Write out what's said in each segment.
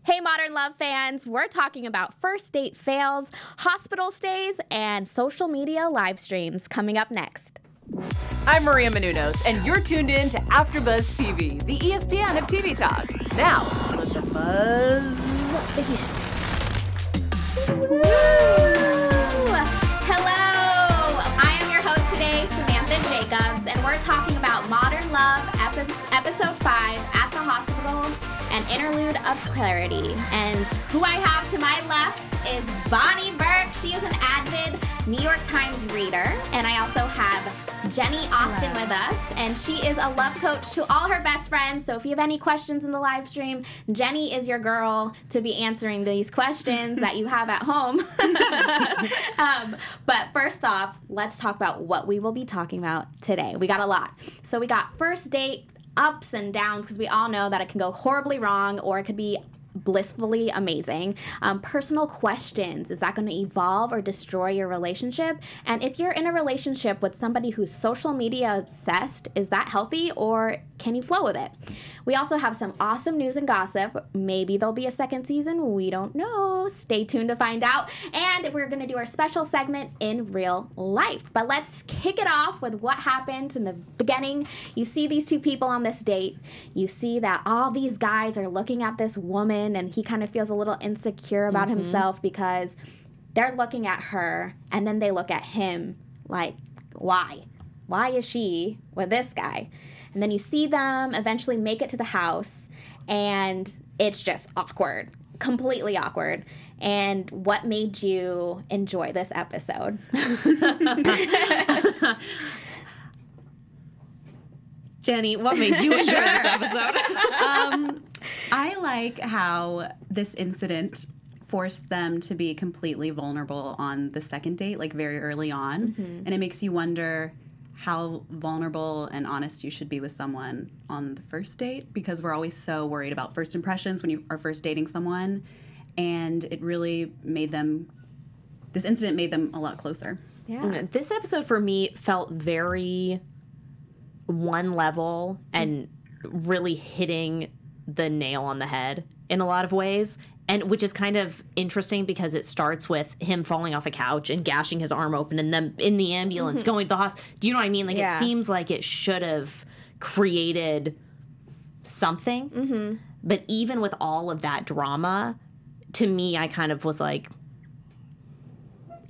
Hey, Modern Love fans, we're talking about first date fails, hospital stays, and social media live streams coming up next. I'm Maria Menounos, and you're tuned in to AfterBuzz TV, the ESPN of TV talk. Now, let the buzz begin. Hello, I am your host today, Samantha Jacobs, and we're talking about Modern Love, episode 5, At the Hospital, an Interlude of Clarity. And who I have to my left is Bonnie Burke. She is an avid New York Times reader. And I also have Jenny Austin with us. And she is a love coach to all her best friends. So if you have any questions in the live stream, Jenny is your girl to be answering these questions that you have at home. But first off, let's talk about what we will be talking about today. We got a lot. So we got first date ups and downs, because we all know that it can go horribly wrong or it could be blissfully amazing. Personal questions. Is that going to evolve or destroy your relationship? And if you're in a relationship with somebody who's social media obsessed, is that healthy or can you flow with it? We also have some awesome news and gossip. Maybe there'll be a second season. We don't know. Stay tuned to find out. And we're going to do our special segment in real life. But let's kick it off with what happened in the beginning. You see these two people on this date. You see that all these guys are looking at this woman, and he kind of feels a little insecure about himself because they're looking at her and then they look at him like, why? Why is she with this guy? And then you see them eventually make it to the house, and it's just awkward, completely awkward. And what made you enjoy this episode? Jenny, what made you enjoy this episode? I like how this incident forced them to be completely vulnerable on the second date, like very early on. And it makes you wonder how vulnerable and honest you should be with someone on the first date, because we're always so worried about first impressions when you are first dating someone. And it really made them, this incident made them a lot closer. Yeah. This episode for me felt very one level and really hitting the nail on the head in a lot of ways, and which is kind of interesting because it starts with him falling off a couch and gashing his arm open and then in the ambulance going to the hospital. Do you know what I mean? Like, it seems like it should have created something. But even with all of that drama, to me, I kind of was like,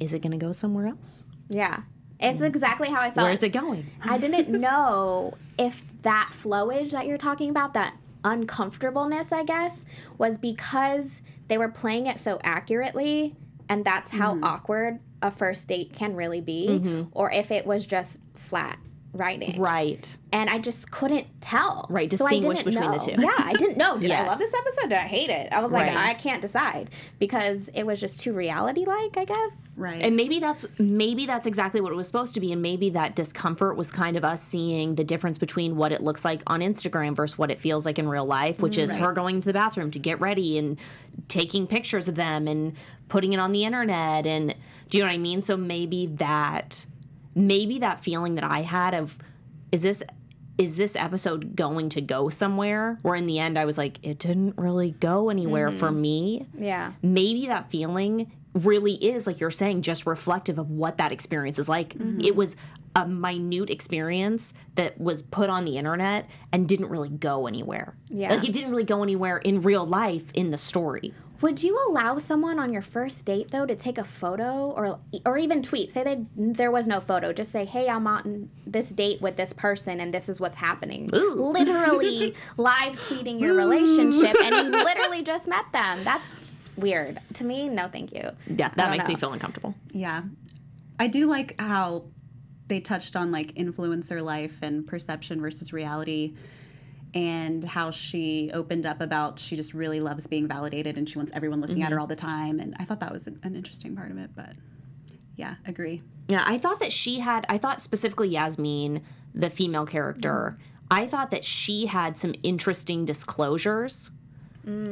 is it going to go somewhere else? Yeah. It's exactly how I felt. Where's it going? I didn't know if that flowage that you're talking about, that uncomfortableness, I guess, was because they were playing it so accurately, and that's how awkward a first date can really be, or if it was just flat writing. Right. And I just couldn't tell. Right, so distinguish I didn't between know. the two. Yeah, I didn't know. Did I Yes. love this episode? Did I hate it? I was like, Right. I can't decide, because it was just too reality-like, I guess. Right. And maybe that's exactly what it was supposed to be, and maybe that discomfort was kind of us seeing the difference between what it looks like on Instagram versus what it feels like in real life, which is her going to the bathroom to get ready and taking pictures of them and putting it on the internet. And do you know what I mean? So maybe that feeling that I had of, is this episode going to go somewhere? Where in the end I was like, it didn't really go anywhere for me. Yeah. Maybe that feeling really is, like you're saying, just reflective of what that experience is like. It was a minute experience that was put on the internet and didn't really go anywhere. Yeah. Like, it didn't really go anywhere in real life in the story. Would you allow someone on your first date, though, to take a photo or even tweet? Say there was no photo. Just say, hey, I'm on this date with this person and this is what's happening. Ooh. Literally live tweeting your relationship, and you literally just met them. That's weird. To me, no thank you. Yeah, that makes me feel uncomfortable. Yeah. I do like how they touched on, like, influencer life and perception versus reality, and how she opened up about she just really loves being validated and she wants everyone looking at her all the time. And I thought that was an interesting part of it. But, yeah, agree. Yeah, I thought specifically Yasmine, the female character, I thought that she had some interesting disclosures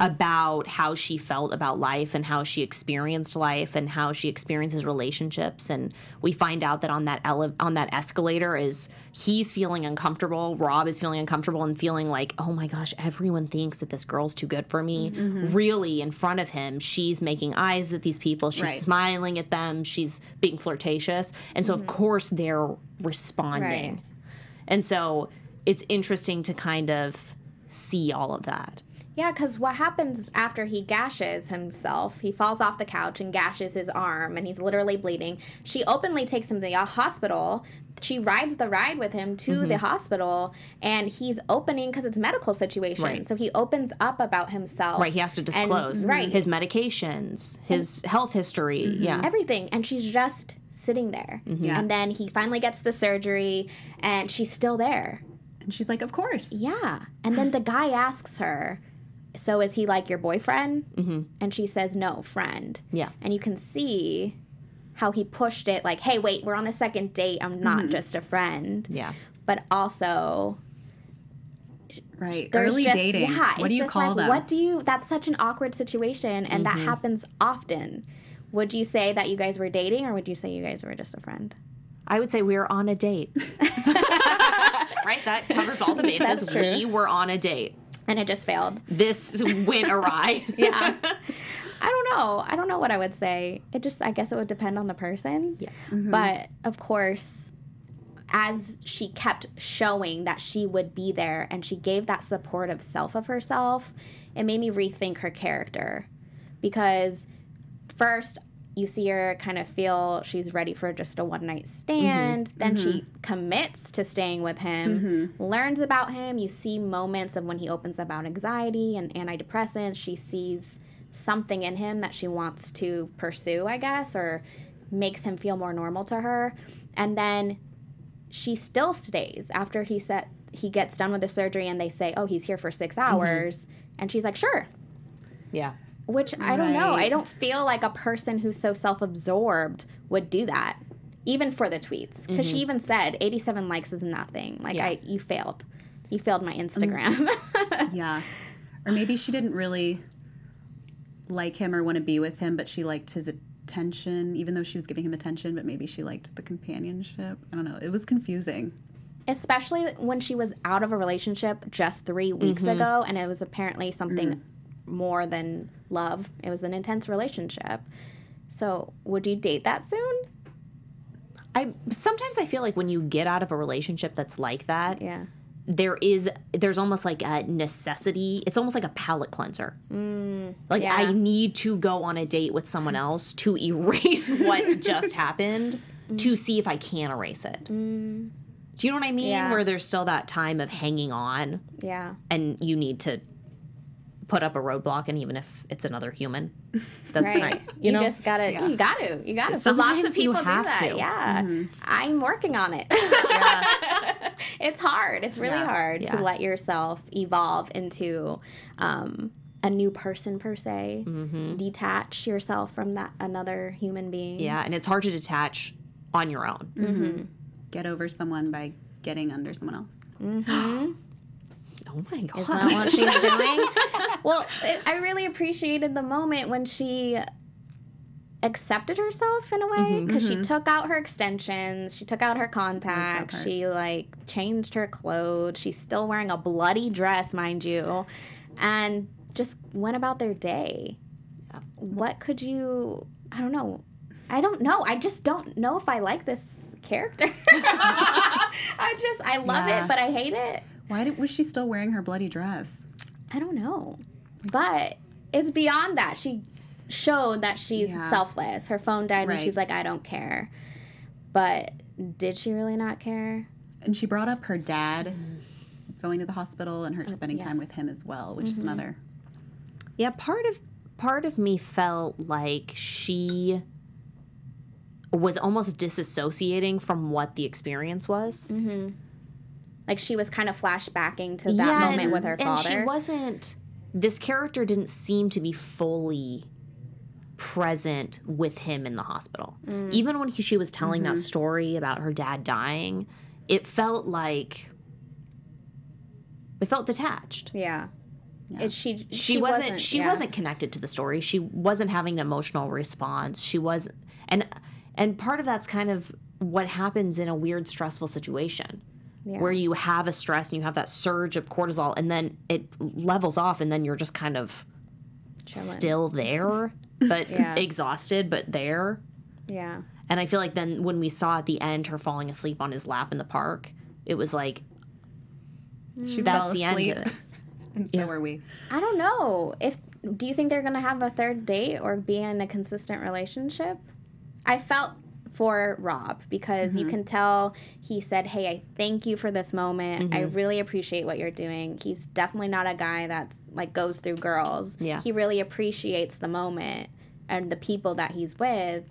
about how she felt about life and how she experienced life and how she experiences relationships. And we find out that on that escalator is he's feeling uncomfortable, Rob is feeling uncomfortable and feeling like, oh my gosh, everyone thinks that this girl's too good for me. Really, in front of him, she's making eyes at these people, she's smiling at them, she's being flirtatious. And so of course they're responding. And so it's interesting to kind of see all of that. Yeah, because what happens after he gashes himself, he falls off the couch and gashes his arm, and he's literally bleeding. She openly takes him to the hospital. She rides the ride with him to the hospital, and he's opening, because it's a medical situation. So he opens up about himself. He has to disclose his medications, his health history, everything. And she's just sitting there. And then he finally gets the surgery, and she's still there. And she's like, of course. Yeah. And then the guy asks her, so is he like your boyfriend? And she says, no, friend. Yeah. And you can see how he pushed it like, hey, wait, we're on a second date. I'm not just a friend. Yeah. But also... Early dating. Yeah. What do you call them? That's such an awkward situation, and that happens often. Would you say that you guys were dating, or would you say you guys were just a friend? I would say we were on a date. Right? That covers all the bases. That's true. We were on a date. And it just failed. This went awry. Yeah. I don't know what I would say. I guess it would depend on the person. Yeah. But, of course, as she kept showing that she would be there and she gave that supportive self of herself, it made me rethink her character. Because, first, you see her kind of feel she's ready for just a one-night stand. Then she commits to staying with him, learns about him. You see moments of when he opens about anxiety and antidepressants. She sees something in him that she wants to pursue, I guess, or makes him feel more normal to her. And then she still stays after he gets done with the surgery and they say, oh, he's here for 6 hours. And she's like, sure. Yeah. Which, I don't know. I don't feel like a person who's so self-absorbed would do that, even for the tweets. Because she even said, 87 likes is nothing. Like, you failed. You failed my Instagram. Yeah. Or maybe she didn't really like him or want to be with him, but she liked his attention, even though she was giving him attention, but maybe she liked the companionship. I don't know. It was confusing. Especially when she was out of a relationship just 3 weeks ago, and it was apparently something more than love. It was an intense relationship. So would you date that soon? Sometimes I feel like when you get out of a relationship that's like that, there's almost like a necessity. It's almost like a palate cleanser. I need to go on a date with someone else to erase what just happened to see if I can erase it. Do you know what I mean? Yeah. Where there's still that time of hanging on. Yeah. And you need to put up a roadblock, and even if it's another human, that's right. You know? Just gotta, you gotta. So lots of people do that. To. Yeah. I'm working on it. It's hard. It's really hard to let yourself evolve into a new person, per se. Detach yourself from that another human being. Yeah, and it's hard to detach on your own. Get over someone by getting under someone else. Oh my God. Is that what she's doing? Well, I really appreciated the moment when she accepted herself in a way, because she took out her extensions, she took out her contacts, she changed her clothes, she's still wearing a bloody dress, mind you, and just went about their day. What could you, I don't know. I just don't know if I like this character. I love it, but I hate it. Why was she still wearing her bloody dress? I don't know. But it's beyond that. She showed that she's selfless. Her phone died and she's like, I don't care. But did she really not care? And she brought up her dad going to the hospital and her spending time with him as well, which is another. Yeah, part of me felt like she was almost disassociating from what the experience was. Like she was kind of flashbacking to that moment with her father. And she wasn't, this character didn't seem to be fully present with him in the hospital. Even when she was telling that story about her dad dying, it felt detached. Yeah. She wasn't connected to the story. She wasn't having an emotional response. She wasn't, and part of that's kind of what happens in a weird, stressful situation. Yeah. Where you have a stress and you have that surge of cortisol, and then it levels off, and then you're just kind of still there, but exhausted, but there. Yeah. And I feel like then when we saw at the end her falling asleep on his lap in the park, it was like, that's the end of it. And so were we. I don't know. Do you think they're going to have a third date or be in a consistent relationship? I felt for Rob because you can tell he said, hey, I thank you for this moment. I really appreciate what you're doing. He's definitely not a guy that's like goes through girls. Yeah. He really appreciates the moment and the people that he's with.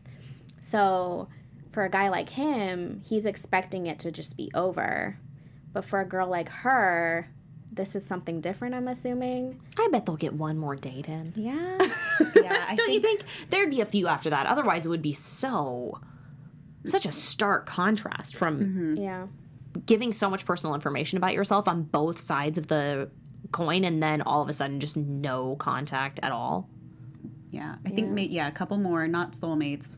So for a guy like him, he's expecting it to just be over. But for a girl like her, this is something different, I'm assuming. I bet they'll get one more date in. Yeah. Don't you think there'd be a few after that? Otherwise, it would be such a stark contrast from giving so much personal information about yourself on both sides of the coin, and then all of a sudden just no contact at all. Yeah, I think a couple more, not soulmates.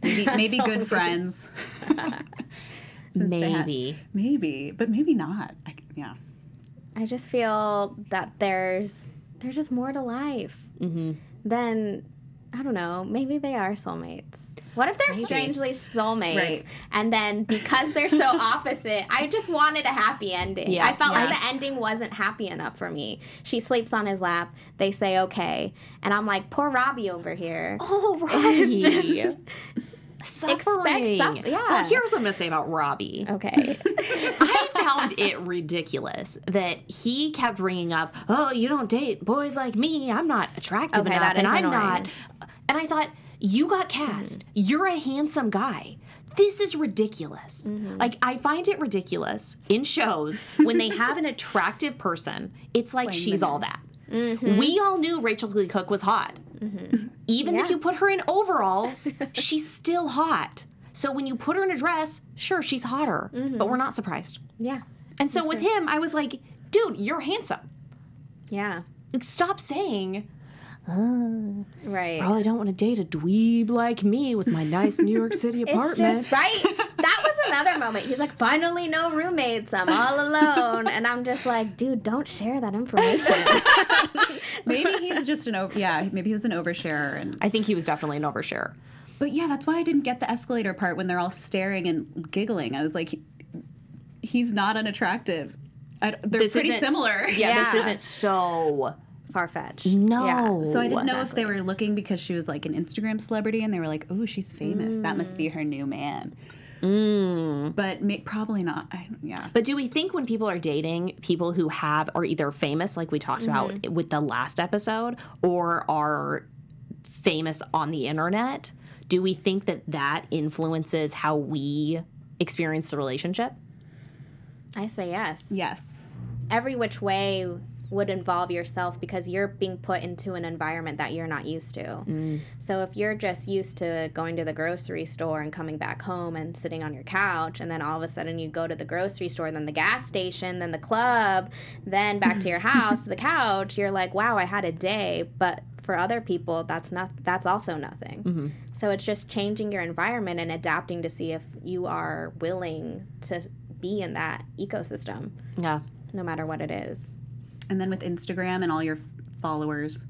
Maybe good friends. Maybe, but maybe not. I just feel that there's just more to life than, I don't know, maybe they are soulmates. What if they're strangely soulmates? Right. And then because they're so opposite, I just wanted a happy ending. Yeah. I felt like the ending wasn't happy enough for me. She sleeps on his lap. They say okay. And I'm like, poor Robbie over here. Oh, Robbie. Suffering. Well, here's what I'm going to say about Robbie. Okay. I found it ridiculous that he kept bringing up, oh, you don't date boys like me. I'm not attractive enough, and I'm not. And I thought, you got cast. You're a handsome guy. This is ridiculous. Like, I find it ridiculous in shows when they have an attractive person. It's like she's all that. We all knew Rachel Lee Cook was hot. Even if you put her in overalls, she's still hot. So when you put her in a dress, sure, she's hotter, but we're not surprised. Yeah. And so with him, I was like, dude, you're handsome. Yeah. Stop saying, right. Probably don't want to date a dweeb like me with my nice New York City apartment. It's just, right? That was another moment. He's like, finally no roommates. I'm all alone. And I'm just like, dude, don't share that information. Maybe he's just maybe he was an oversharer. And I think he was definitely an oversharer. But yeah, that's why I didn't get the escalator part when they're all staring and giggling. I was like, he's not unattractive. They're pretty similar. Yeah, this isn't so far-fetched. No. Yeah. So I didn't know if they were looking because she was like an Instagram celebrity and they were like, oh, she's famous. That must be her new man. But probably not. But do we think when people are dating people who are either famous, like we talked about with the last episode, or are famous on the internet, do we think that influences how we experience the relationship? I say yes. Yes. Every which way would involve yourself because you're being put into an environment that you're not used to. So if you're just used to going to the grocery store and coming back home and sitting on your couch, and then all of a sudden you go to the grocery store, then the gas station, then the club, then back to your house, the couch, you're like, wow, I had a day. But for other people, that's also nothing. So it's just changing your environment and adapting to see if you are willing to be in that ecosystem. Yeah. No matter what it is. And then with Instagram and all your followers,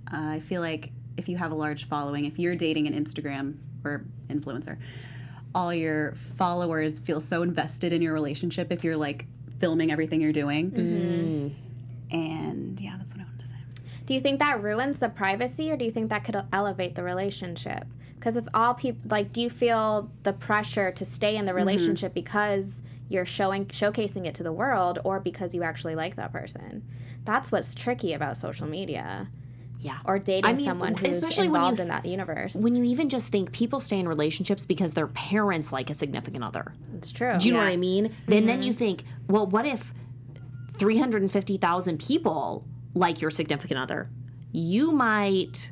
I feel like if you have a large following, if you're dating an Instagram or influencer, all your followers feel so invested in your relationship if you're like filming everything you're doing. And yeah, that's what I wanted to say. Do you think that ruins the privacy, or do you think that could elevate the relationship? Because if all people, like, do you feel the pressure to stay in the relationship because you're showcasing it to the world, or because you actually like that person? That's what's tricky about social media. Yeah. Or dating someone who's involved in that universe. When you even just think people stay in relationships because their parents like a significant other. It's true. Do you know what I mean? Then you think, well, what if 350,000 people like your significant other? You might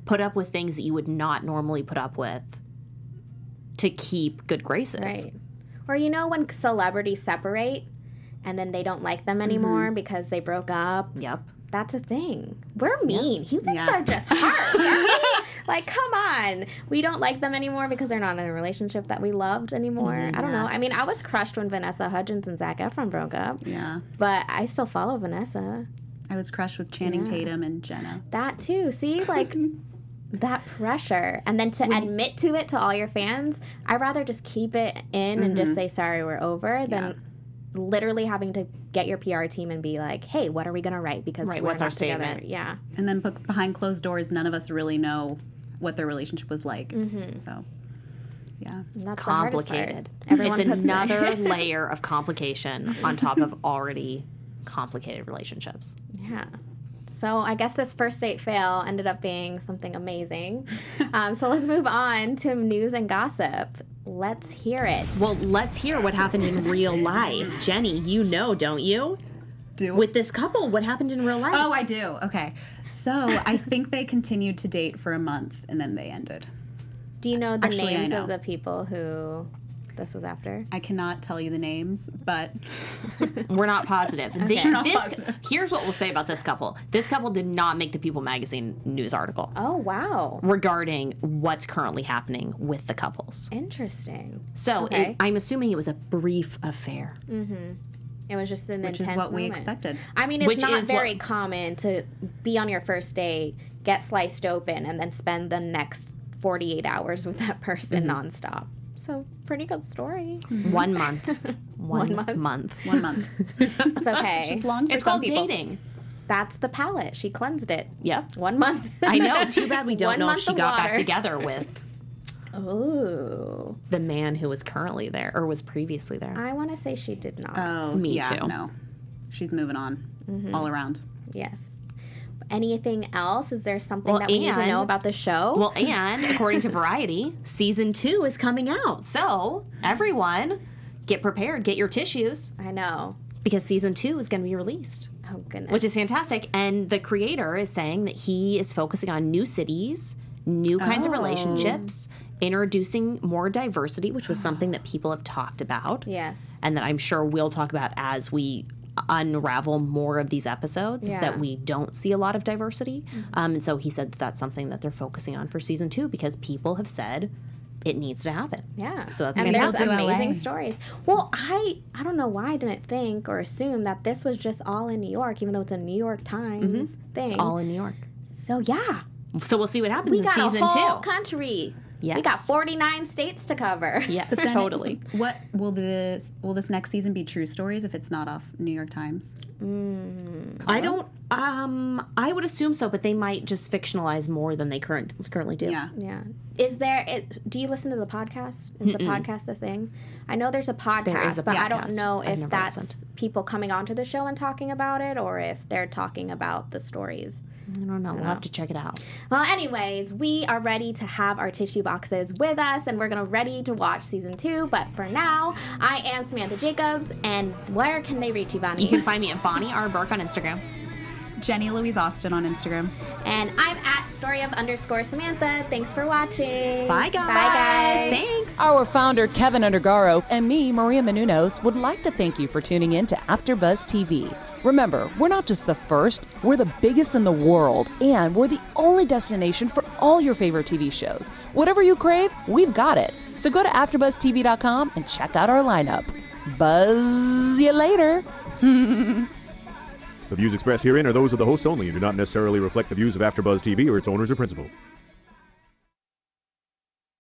put up with things that you would not normally put up with to keep good graces. Right. Or when celebrities separate and then they don't like them anymore because they broke up. Yep. That's a thing. We're mean. Humans Yeah. are just harsh. Aren't we? Like, come on. We don't like them anymore because they're not in a relationship that we loved anymore. I don't know. I mean, I was crushed when Vanessa Hudgens and Zac Efron broke up. Yeah. But I still follow Vanessa. I was crushed with Channing Tatum and Jenna. That too. See, like that pressure. And then to admit to it to all your fans, I'd rather just keep it in and just say, sorry, we're over than literally having to get your PR team and be like, hey, what are we going to write? Because we're what's our not together. statement? Yeah. And then behind closed doors, none of us really know what their relationship was like. So, yeah. And that's the hardest part. Complicated. Everyone It's puts another layer of complication on top of already complicated relationships. Yeah. So I guess this first date fail ended up being something amazing. So let's move on to news and gossip. Let's hear it. Well, let's hear what happened in real life. Jenny, you know, don't you? With this couple, what happened in real life? Oh, I do. Okay. So I think they continued to date for a month and then they ended. Do you know the Actually, I names know. of the people who this was after? I cannot tell you the names, but We're not positive. not positive. Here's what we'll say about this couple. This couple did not make the People magazine news article Oh, wow. regarding what's currently happening with the couples. Interesting. So Okay. I'm assuming it was a brief affair. It was just an which intense is what we moment. expected. I mean, it's Which not is what- very common to be on your first date, get sliced open, and then spend the next 48 hours with that person nonstop. So, pretty good story. 1 month. One month? month. 1 month. It's okay. It's long for It's some called people. dating. That's the palate. She cleansed it. Yep. 1 month. I know. Too bad we don't 1 know if month she of got back water. together with Ooh. the man who was currently there or was previously there. I want to say she did not. Oh, Me yeah, too. no. She's moving on all around. Yes. Anything else? Is there something that we need to and- know about the show? Well, and according to Variety, season 2 is coming out. So, everyone, get prepared, get your tissues, I know. because season 2 is going to be released, Oh, goodness. which is fantastic. And the creator is saying that he is focusing on new cities, new kinds of relationships, introducing more diversity, which was something that people have talked about. Yes. And that I'm sure we'll talk about as we unravel more of these episodes, Yeah. that we don't see a lot of diversity. And so he said that that's something that they're focusing on for season 2 because people have said it needs to happen. Yeah. So that's and there's fantastic. amazing LA. stories. Well, I don't know why I didn't think or assume that this was just all in New York, even though it's a New York Times thing. All in New York. So yeah, So we'll see what happens we in got season a whole 2. country. Yes. We got 49 states to cover. Yes, Then totally. What will this next season be? True stories if it's not off New York Times? I don't. I would assume so, but they might just fictionalize more than they currently do. Yeah. Yeah. Is there? Do you listen to the podcast? Is the podcast a thing? I know there's a podcast, There is a but I podcast. don't know I've if never that's listened. people coming onto the show and talking about it, or if they're talking about the stories. I don't know. We'll have to check it out. Well, anyways, we are ready to have our tissue boxes with us, and we're ready to watch season 2. But for now, I am Samantha Jacobs, and where can they reach you, Bonnie? You can find me at Bonnie R. Burke on Instagram. Jenny Louise Austin on Instagram. And I'm at @storyof_Samantha. Thanks for watching. Bye, guys. Bye, guys. Thanks. Our founder, Keven Undergaro, and me, Maria Menounos, would like to thank you for tuning in to AfterBuzz TV. Remember, we're not just the first, we're the biggest in the world, and we're the only destination for all your favorite TV shows. Whatever you crave, we've got it. So go to AfterBuzzTV.com and check out our lineup. Buzz you later. The views expressed herein are those of the hosts only and do not necessarily reflect the views of AfterBuzz TV or its owners or principals.